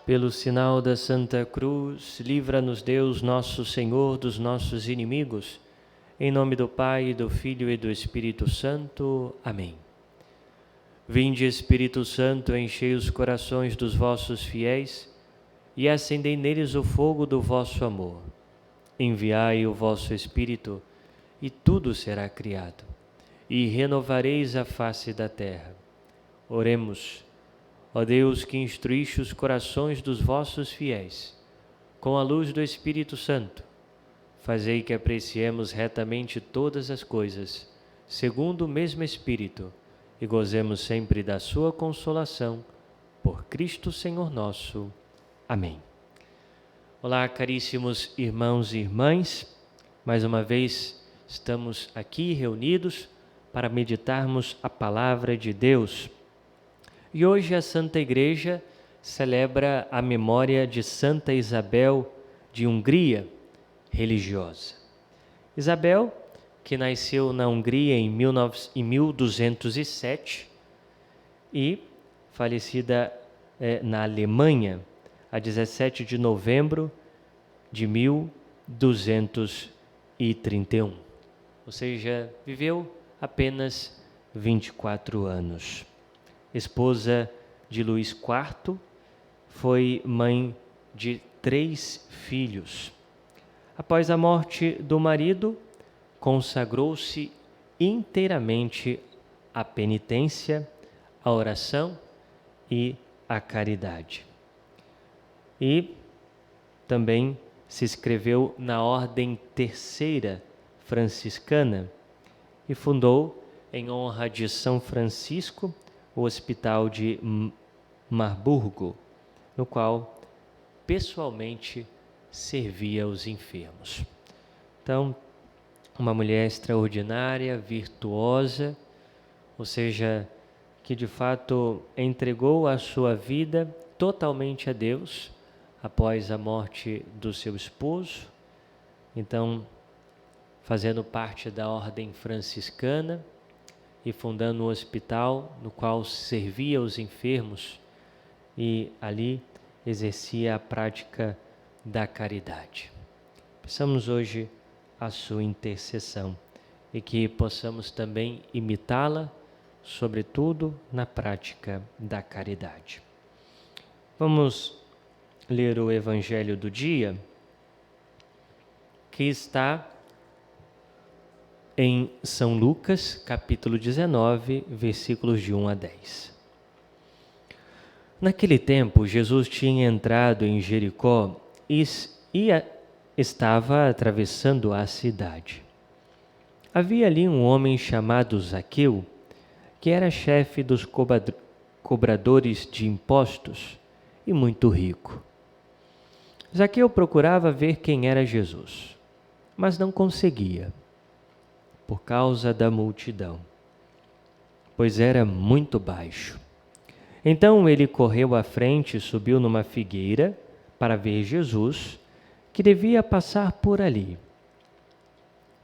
Pelo sinal da Santa Cruz, livra-nos Deus, nosso Senhor, dos nossos inimigos. Em nome do Pai, do Filho e do Espírito Santo. Amém. Vinde, Espírito Santo, enchei os corações dos vossos fiéis e acendei neles o fogo do vosso amor. Enviai o vosso Espírito e tudo será criado, e renovareis a face da terra. Oremos. Ó Deus, que instruíste os corações dos vossos fiéis, com a luz do Espírito Santo, fazei que apreciemos retamente todas as coisas, segundo o mesmo Espírito, e gozemos sempre da sua consolação, por Cristo Senhor nosso. Amém. Olá, caríssimos irmãos e irmãs, mais uma vez estamos aqui reunidos para meditarmos a palavra de Deus. E hoje a Santa Igreja celebra a memória de Santa Isabel de Hungria, religiosa. Isabel, que nasceu na Hungria em 1207 e falecida na Alemanha a 17 de novembro de 1231. Ou seja, viveu apenas 24 anos. Esposa de Luís IV, foi mãe de 3 filhos. Após a morte do marido, consagrou-se inteiramente à penitência, à oração e à caridade. E também se inscreveu na Ordem Terceira Franciscana e fundou, em honra de São Francisco, o Hospital de Marburgo, no qual pessoalmente servia os enfermos. Então, uma mulher extraordinária, virtuosa, ou seja, que de fato entregou a sua vida totalmente a Deus após a morte do seu esposo. Então, fazendo parte da ordem franciscana e fundando um hospital no qual servia os enfermos e ali exercia a prática da caridade. Peçamos hoje a sua intercessão e que possamos também imitá-la, sobretudo na prática da caridade. Vamos ler o Evangelho do dia, que está em São Lucas, capítulo 19, versículos de 1 a 10. Naquele tempo, Jesus tinha entrado em Jericó e estava atravessando a cidade. Havia ali um homem chamado Zaqueu, que era chefe dos cobradores de impostos e muito rico. Zaqueu procurava ver quem era Jesus, mas não conseguia, por causa da multidão, pois era muito baixo. Então ele correu à frente e subiu numa figueira para ver Jesus, que devia passar por ali.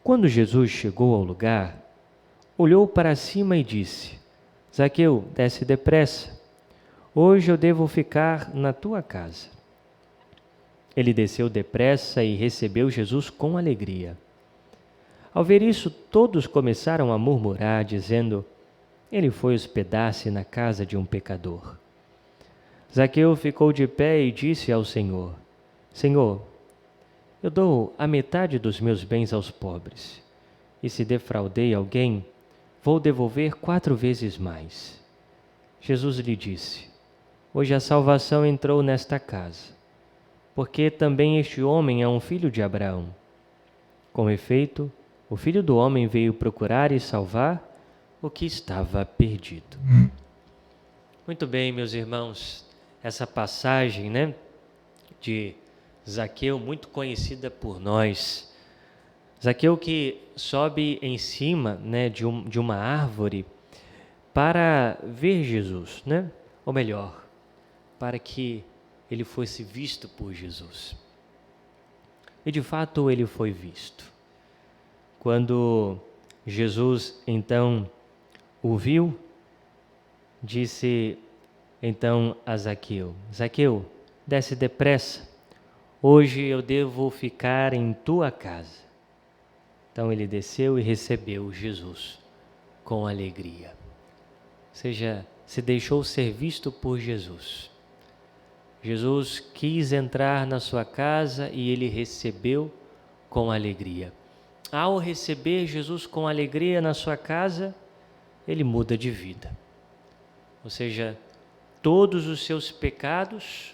Quando Jesus chegou ao lugar, olhou para cima e disse: Zaqueu, desce depressa, hoje eu devo ficar na tua casa. Ele desceu depressa e recebeu Jesus com alegria. Ao ver isso, todos começaram a murmurar, dizendo: ele foi hospedar-se na casa de um pecador. Zaqueu ficou de pé e disse ao Senhor: Senhor, eu dou a metade dos meus bens aos pobres, e se defraudei alguém, vou devolver 4 vezes mais. Jesus lhe disse: hoje a salvação entrou nesta casa, porque também este homem é um filho de Abraão. Com efeito, o Filho do Homem veio procurar e salvar o que estava perdido. Muito bem, meus irmãos, essa passagem, de Zaqueu, muito conhecida por nós. Zaqueu que sobe em cima, de uma árvore para ver Jesus, né? Ou melhor, para que ele fosse visto por Jesus. E de fato ele foi visto. Quando Jesus então o viu, disse então a Zaqueu: Zaqueu, desce depressa, hoje eu devo ficar em tua casa. Então ele desceu e recebeu Jesus com alegria. Ou seja, se deixou ser visto por Jesus. Jesus quis entrar na sua casa e ele recebeu com alegria. Ao receber Jesus com alegria na sua casa, ele muda de vida. Ou seja, todos os seus pecados,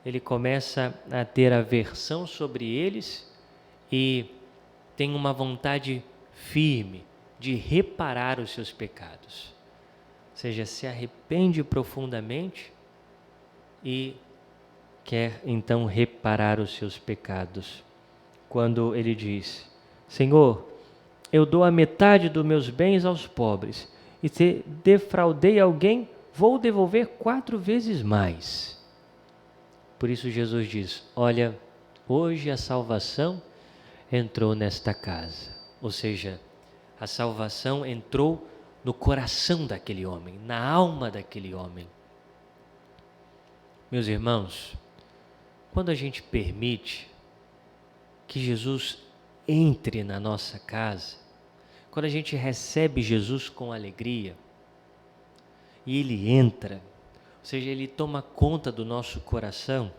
ele começa a ter aversão sobre eles e tem uma vontade firme de reparar os seus pecados. Ou seja, se arrepende profundamente e quer então reparar os seus pecados. Quando ele diz: Senhor, eu dou a metade dos meus bens aos pobres, e se defraudei alguém, vou devolver 4 vezes mais. Por isso Jesus diz: olha, hoje a salvação entrou nesta casa. Ou seja, a salvação entrou no coração daquele homem, na alma daquele homem. Meus irmãos, quando a gente permite que Jesus entre na nossa casa, quando a gente recebe Jesus com alegria, e Ele entra, ou seja, Ele toma conta do nosso coração,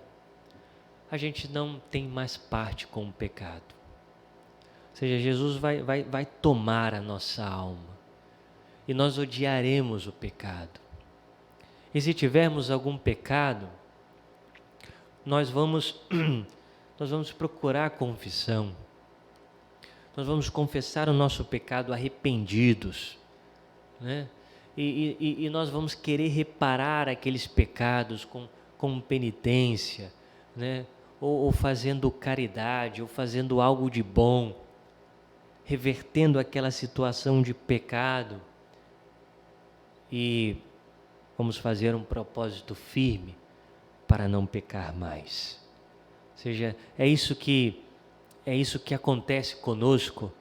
a gente não tem mais parte com o pecado. Ou seja, Jesus vai tomar a nossa alma, e nós odiaremos o pecado. E se tivermos algum pecado, nós vamos procurar confissão. Nós vamos confessar o nosso pecado arrependidos, né? E nós vamos querer reparar aqueles pecados com penitência, né? Ou fazendo caridade, ou fazendo algo de bom, revertendo aquela situação de pecado. E vamos fazer um propósito firme para não pecar mais. Ou seja, é isso que acontece conosco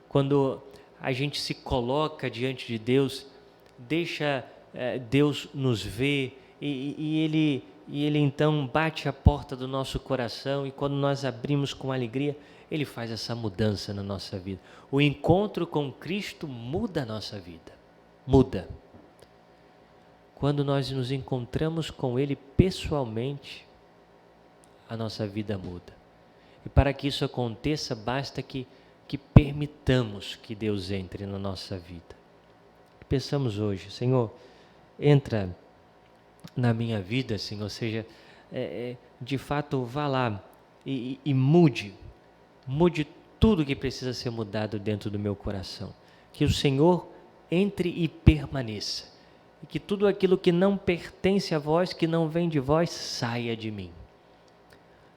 quando a gente se coloca diante de Deus, deixa Deus nos ver e Ele então bate a porta do nosso coração, e quando nós abrimos com alegria, Ele faz essa mudança na nossa vida. O encontro com Cristo muda a nossa vida, muda. Quando nós nos encontramos com Ele pessoalmente, a nossa vida muda. E para que isso aconteça, basta que permitamos que Deus entre na nossa vida. Pensamos hoje: Senhor, entra na minha vida, Senhor, ou seja, de fato vá lá e mude tudo que precisa ser mudado dentro do meu coração. Que o Senhor entre e permaneça. E que tudo aquilo que não pertence a vós, que não vem de vós, saia de mim.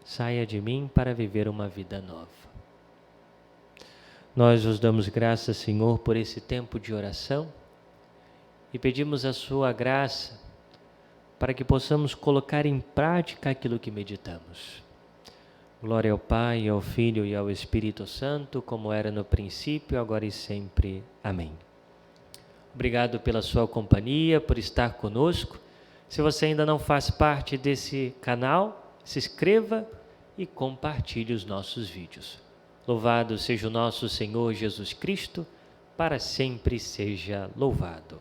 Saia de mim para viver uma vida nova. Nós vos damos graças, Senhor, por esse tempo de oração e pedimos a sua graça para que possamos colocar em prática aquilo que meditamos. Glória ao Pai, ao Filho e ao Espírito Santo, como era no princípio, agora e sempre. Amém. Obrigado pela sua companhia, por estar conosco. Se você ainda não faz parte desse canal, se inscreva e compartilhe os nossos vídeos. Louvado seja o nosso Senhor Jesus Cristo, para sempre seja louvado.